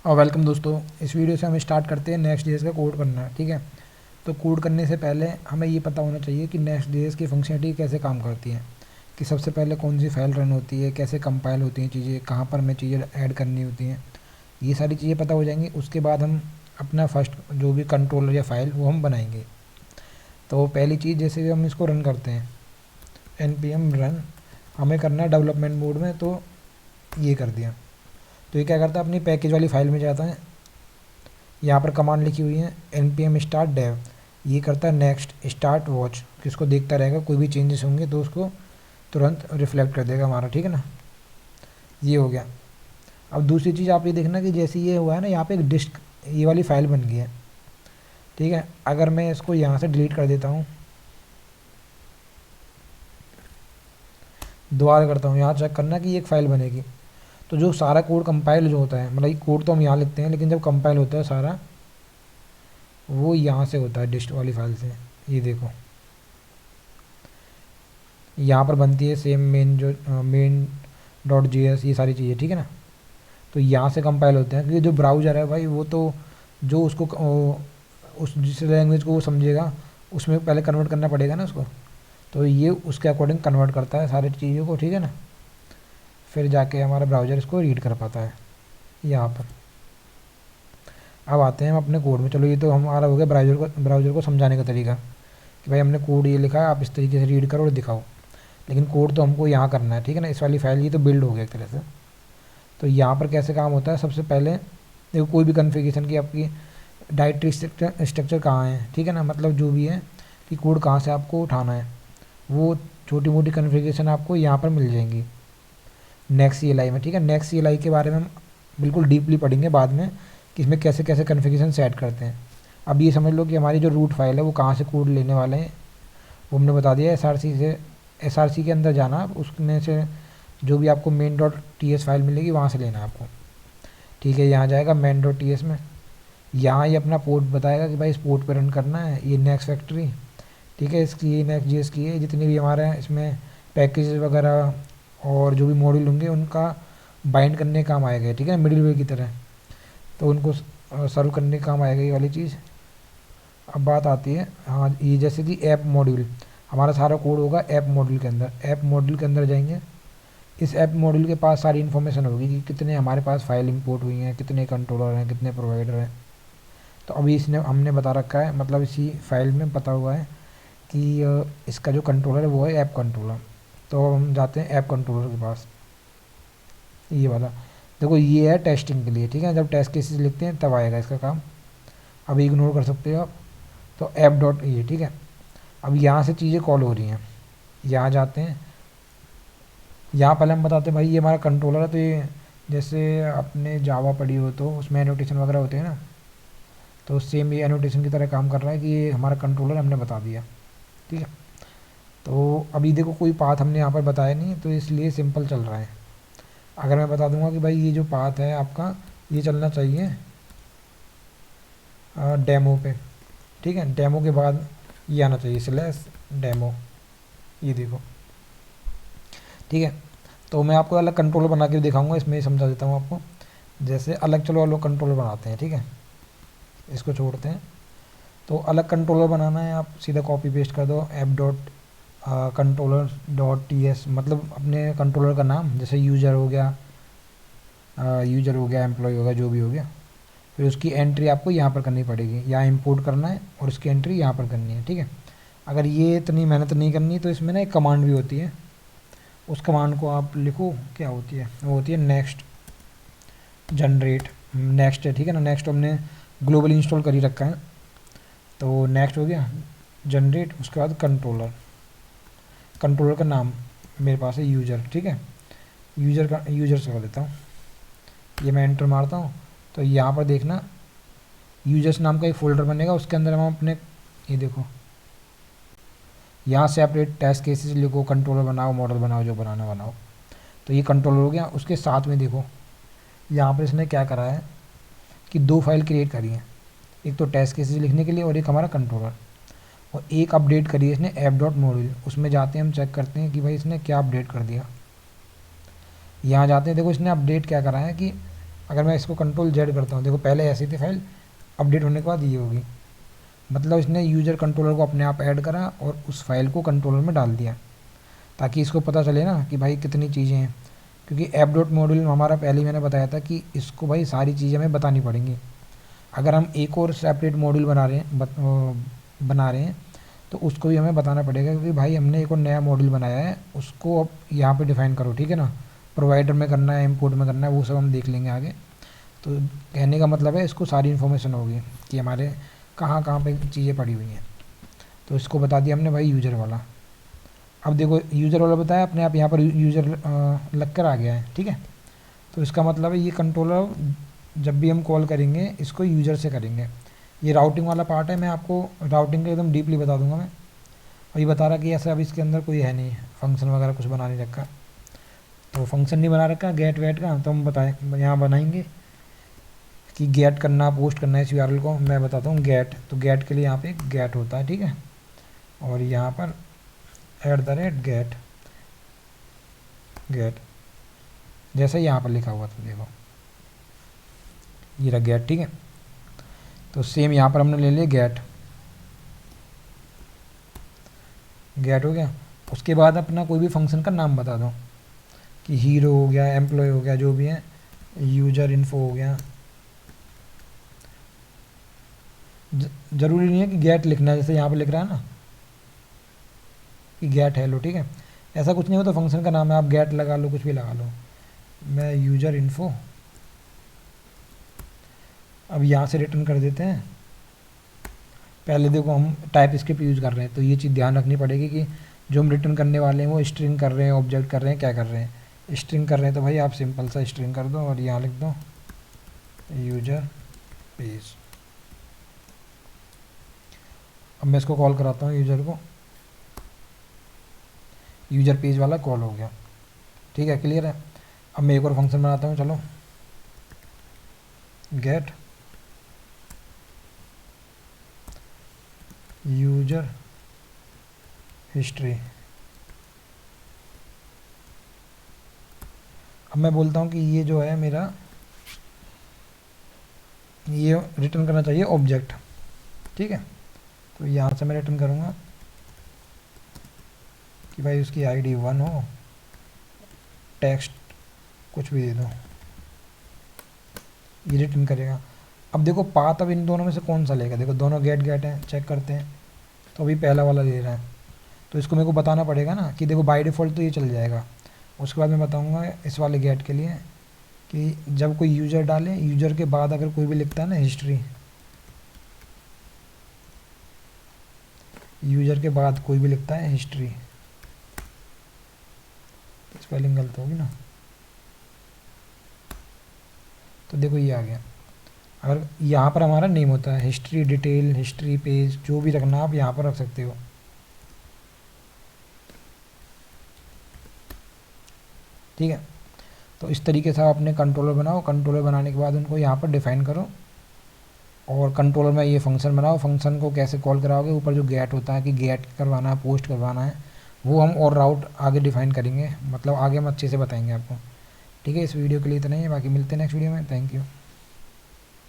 और वेलकम दोस्तों। इस वीडियो से हम स्टार्ट करते हैं नेक्स्ट जेएस का कोड करना है। ठीक है, तो कोड करने से पहले हमें ये पता होना चाहिए कि नेक्स्ट जेएस की फंक्शनलिटी कैसे काम करती है, कि सबसे पहले कौन सी फाइल रन होती है, कैसे कंपाइल होती हैं चीज़ें, कहाँ पर हमें चीज़ें ऐड करनी होती हैं। ये सारी चीज़ें पता हो जाएंगी, उसके बाद हम अपना फर्स्ट जो भी कंट्रोलर या फाइल वो हम बनाएंगे। तो पहली चीज़, जैसे हम इसको रन करते हैं npm रन, हमें करना है डेवलपमेंट मोड में, तो ये कर दिया। तो ये क्या करता है, अपनी पैकेज वाली फाइल में जाता है। यहाँ पर कमांड लिखी हुई है npm start dev, ये करता है नेक्स्ट स्टार्ट वॉच, किसको देखता रहेगा, कोई भी चेंजेस होंगे तो उसको तुरंत रिफ्लेक्ट कर देगा हमारा। ठीक है ना, ये हो गया। अब दूसरी चीज़ आप ये देखना कि जैसे ये हुआ है ना, यहाँ पे एक डिस्क ये वाली फाइल बन गई है। ठीक है, अगर मैं इसको यहाँ से डिलीट कर देता हूँ, दोबारा करता हूँ, यहाँ चेक करना कि एक फ़ाइल बनेगी। तो जो सारा कोड कंपाइल जो होता है, मतलब ये कोड तो हम यहाँ लिखते हैं, लेकिन जब कंपाइल होता है सारा वो यहाँ से होता है, डिस्ट वाली फाइल से। ये देखो यहाँ पर बनती है सेम मेन जो main.js, ये सारी चीज़ें। ठीक है ना, तो यहाँ से कंपाइल होते हैं, क्योंकि जो ब्राउज़र है भाई वो तो जो उसको उस जिस लैंग्वेज को वो समझेगा उसमें पहले कन्वर्ट करना पड़ेगा ना उसको, तो ये उसके अकॉर्डिंग कन्वर्ट करता है सारी चीज़ों को। ठीक है ना, फिर जाके हमारा ब्राउज़र इसको रीड कर पाता है यहाँ पर। अब आते हैं हम अपने कोड में। चलो ये तो हमारा हो गया ब्राउज़र को समझाने का तरीका, कि भाई हमने कोड ये लिखा है, आप इस तरीके से रीड करो और दिखाओ। लेकिन कोड तो हमको यहाँ करना है। ठीक है ना, इस वाली फाइल ये तो बिल्ड हो गया एक तरह से। तो यहाँ पर कैसे काम होता है, सबसे पहले देखो कोई भी कन्फिगरेशन की आपकी डायरेक्टरी स्ट्रक्चर कहाँ है। ठीक है ना, मतलब जो भी है कि कोड कहाँ से आपको उठाना है, वो छोटी मोटी कन्फिगरेशन आपको यहाँ पर मिल जाएंगी नेक्स्ट CLI में। ठीक है, नेक्स्ट CLI के बारे में हम बिल्कुल डीपली पढ़ेंगे बाद में, कि इसमें कैसे कैसे कन्फिगरेशन सेट करते हैं। अब ये समझ लो कि हमारी जो रूट फाइल है वो कहाँ से कोड लेने वाले हैं, वो हमने बता दिया। SRC के अंदर जाना, उसमें से जो भी आपको main.ts फाइल मिलेगी वहाँ से लेना है आपको। ठीक है, यहाँ जाएगा main.ts में, यहाँ ये अपना पोर्ट बताएगा कि भाई इस पोर्ट पर रन करना है, ये नेक्स्ट फैक्ट्री। ठीक है, इसकी ये नेक्स्ट जेएस की है, जितने भी हमारे हैं इसमें पैकेज वगैरह और जो भी मॉड्यूल होंगे उनका बाइंड करने का काम आएगा। ठीक है, मिडिलवेयर की तरह, तो उनको सर्व करने का काम आएगा ये वाली चीज़। अब बात आती है, हाँ ये जैसे कि ऐप मॉड्यूल, हमारा सारा कोड होगा ऐप मॉड्यूल के अंदर। ऐप मॉड्यूल के अंदर जाएंगे, इस ऐप मॉड्यूल के पास सारी इन्फॉर्मेशन होगी कि कितने हमारे पास फाइल इंपोर्ट हुई हैं, कितने कंट्रोलर हैं, कितने प्रोवाइडर हैं। तो अभी इसने हमने बता रखा है, मतलब इसी फाइल में पता हुआ है कि इसका जो कंट्रोलर है वो है ऐप कंट्रोलर। तो हम जाते हैं ऐप कंट्रोलर के पास, ये वाला। देखो ये है टेस्टिंग के लिए। ठीक है, जब टेस्ट केसेस लिखते हैं तब आएगा इसका काम, अभी इग्नोर कर सकते हो आप। तो ऐप डॉट ये, ठीक है। अब यहाँ से चीज़ें कॉल हो रही हैं, यहाँ जाते हैं। यहाँ पहले हम बताते हैं भाई ये हमारा कंट्रोलर है, तो ये जैसे आपने जावा पढ़ी हो तो उसमें एनोटेशन वगैरह होते हैं ना, तो सेम ये एनोटेशन की तरह काम कर रहा है कि ये हमारा कंट्रोलर हमने बता दिया। ठीक है, तो अभी देखो कोई पाथ हमने यहाँ पर बताया नहीं, तो इसलिए सिंपल चल रहा है। अगर मैं बता दूंगा कि भाई ये जो पाथ है आपका ये चलना चाहिए डेमो पे। ठीक है, डेमो के बाद ये आना चाहिए स्लैश डेमो, ये देखो। ठीक है, तो मैं आपको अलग कंट्रोलर बना के दिखाऊंगा, इसमें समझा देता हूँ आपको। जैसे अलग, चलो अलग कंट्रोलर बनाते हैं। ठीक है, इसको छोड़ते हैं। तो अलग कंट्रोलर बनाना है, आप सीधा कॉपी पेस्ट कर दो app dot controller dot ts, मतलब अपने कंट्रोलर का नाम, जैसे यूज़र हो गया, एम्प्लॉय हो गया, जो भी हो गया। फिर उसकी एंट्री आपको यहाँ पर करनी पड़ेगी, यहाँ इंपोर्ट करना है और उसकी एंट्री यहाँ पर करनी है। ठीक है, अगर ये इतनी मेहनत नहीं करनी तो इसमें ना एक कमांड भी होती है, उस कमांड को आप लिखो, क्या होती है वो होती है नेक्स्ट जनरेट नेक्स्ट है। ठीक है ना, नेक्स्ट हमने ग्लोबल इंस्टॉल कर ही रखा है, तो नेक्स्ट हो गया जनरेट, उसके बाद कंट्रोलर का नाम मेरे पास है यूज़र। ठीक है, यूज़र से कर देता हूँ, ये मैं एंटर मारता हूँ। तो यहाँ पर देखना यूजर्स नाम का एक फ़ोल्डर बनेगा, उसके अंदर हम अपने, ये देखो यहाँ सेपरेट टेस्ट केसेस लिखो, कंट्रोलर बनाओ, मॉडल बनाओ, जो बनाना बनाओ। तो ये कंट्रोलर हो गया। उसके साथ में देखो यहाँ पर इसने क्या करा है कि दो फाइल क्रिएट करी है, एक तो टेस्ट केसेस लिखने के लिए और एक हमारा कंट्रोलर, और एक अपडेट करी है इसने ऐप डॉट मॉड्यूल। उसमें जाते हैं, हम चेक करते हैं कि भाई इसने क्या अपडेट कर दिया। यहाँ जाते हैं, देखो इसने अपडेट क्या करा है कि अगर मैं इसको कंट्रोल जेड करता हूँ, देखो पहले ऐसी थी फाइल, अपडेट होने के बाद ये होगी। मतलब इसने यूजर कंट्रोलर को अपने आप ऐड करा और उस फाइल को कंट्रोलर में डाल दिया, ताकि इसको पता चले ना कि भाई कितनी चीज़ें हैं। क्योंकि ऐप डॉट मॉड्यूल हमारा पहले ही मैंने बताया था कि इसको भाई सारी चीज़ें हमें बतानी पड़ेंगी। अगर हम एक और सेपरेट मॉड्यूल बना रहे हैं तो उसको भी हमें बताना पड़ेगा, क्योंकि भाई हमने एक और नया मॉड्यूल बनाया है, उसको अब यहाँ पे डिफ़ाइन करो, ठीक है ना। प्रोवाइडर में करना है, इंपोर्ट में करना है, वो सब हम देख लेंगे आगे। तो कहने का मतलब है इसको सारी इन्फॉर्मेशन होगी कि हमारे कहाँ कहाँ पे चीज़ें पड़ी हुई हैं। तो इसको बता दिया हमने भाई यूज़र वाला। अब देखो यूज़र वाला बताया, अपने आप यहाँ पर यूज़र लग कर आ गया है, ठीक है। तो इसका मतलब है ये कंट्रोलर जब भी हम कॉल करेंगे इसको यूज़र से करेंगे। ये राउटिंग वाला पार्ट है, मैं आपको राउटिंग का एकदम डीपली बता दूंगा मैं। और ये बता रहा कि ऐसा अब इसके अंदर कोई है नहीं, फंक्शन वगैरह कुछ बना नहीं रखा। तो फंक्शन नहीं बना रखा गेट वेट का, तो हम बताएं यहाँ बनाएंगे कि गेट करना, पोस्ट करना है इस यूआरएल को। मैं बताता हूँ गेट, तो गेट के लिए यहाँ पे गेट होता है, ठीक है। और यहाँ पर @गेट गेट जैसा यहाँ पर लिखा हुआ था, देखो ये रहा गेट, ठीक है। तो सेम यहाँ पर हमने ले लिया गेट हो गया। उसके बाद अपना कोई भी फंक्शन का नाम बता दो कि हीरो हो गया, एम्प्लॉय हो गया, जो भी है, यूजर इन्फो हो गया। ज़रूरी नहीं है कि गेट लिखना है, जैसे यहाँ पर लिख रहा है ना कि गेट हेलो, ठीक है। ऐसा कुछ नहीं हो तो फंक्शन का नाम है, आप गेट लगा लो, कुछ भी लगा लो। मैं यूजर इन्फो, अब यहाँ से रिटर्न कर देते हैं। पहले देखो हम टाइप स्क्रिप्ट यूज़ कर रहे हैं, तो ये चीज़ ध्यान रखनी पड़ेगी कि जो हम रिटर्न करने वाले हैं वो स्ट्रिंग कर रहे हैं, ऑब्जेक्ट कर रहे हैं, क्या कर रहे हैं। स्ट्रिंग कर रहे हैं तो भाई आप सिंपल सा स्ट्रिंग कर दो और यहाँ लिख दो यूजर पेज। अब मैं इसको कॉल कराता हूँ यूजर को, यूजर पेज वाला कॉल हो गया, ठीक है, क्लियर है। अब मैं एक और फंक्शन बनाता हूँ, चलो गेट यूजर हिस्ट्री। अब मैं बोलता हूँ कि ये जो है मेरा, ये रिटर्न करना चाहिए ऑब्जेक्ट, ठीक है। तो यहाँ से मैं रिटर्न करूँगा कि भाई उसकी आईडी 1 हो, टेक्स्ट कुछ भी दे दो, ये रिटर्न करेगा। अब देखो पाथ अब इन दोनों में से कौन सा लेगा, देखो दोनों गेट गेट है, चेक करते हैं। तो अभी पहला वाला ले रहा है, तो इसको मेरे को बताना पड़ेगा ना कि देखो बाय डिफ़ॉल्ट तो ये चल जाएगा। उसके बाद मैं बताऊंगा इस वाले गेट के लिए कि जब कोई यूज़र डाले, यूज़र के बाद अगर कोई भी लिखता है ना हिस्ट्री, यूज़र के बाद कोई भी लिखता है हिस्ट्री, स्पेलिंग गलत होगी ना, तो देखो ये आ गया। अगर यहाँ पर हमारा नेम होता है हिस्ट्री डिटेल, हिस्ट्री पेज, जो भी रखना आप यहाँ पर रख सकते हो, ठीक है। तो इस तरीके से आप अपने कंट्रोलर बनाओ, कंट्रोलर बनाने के बाद उनको यहाँ पर डिफ़ाइन करो और कंट्रोलर में ये फंक्शन बनाओ। फंक्शन को कैसे कॉल कराओगे, ऊपर जो गेट होता है कि गेट करवाना है, पोस्ट करवाना है, वो हम और राउट आगे डिफ़ाइन करेंगे, मतलब आगे हम अच्छे से बताएंगे आपको, ठीक है। इस वीडियो के लिए इतना ही है, बाकी मिलते हैं नेक्स्ट वीडियो में। Thank you.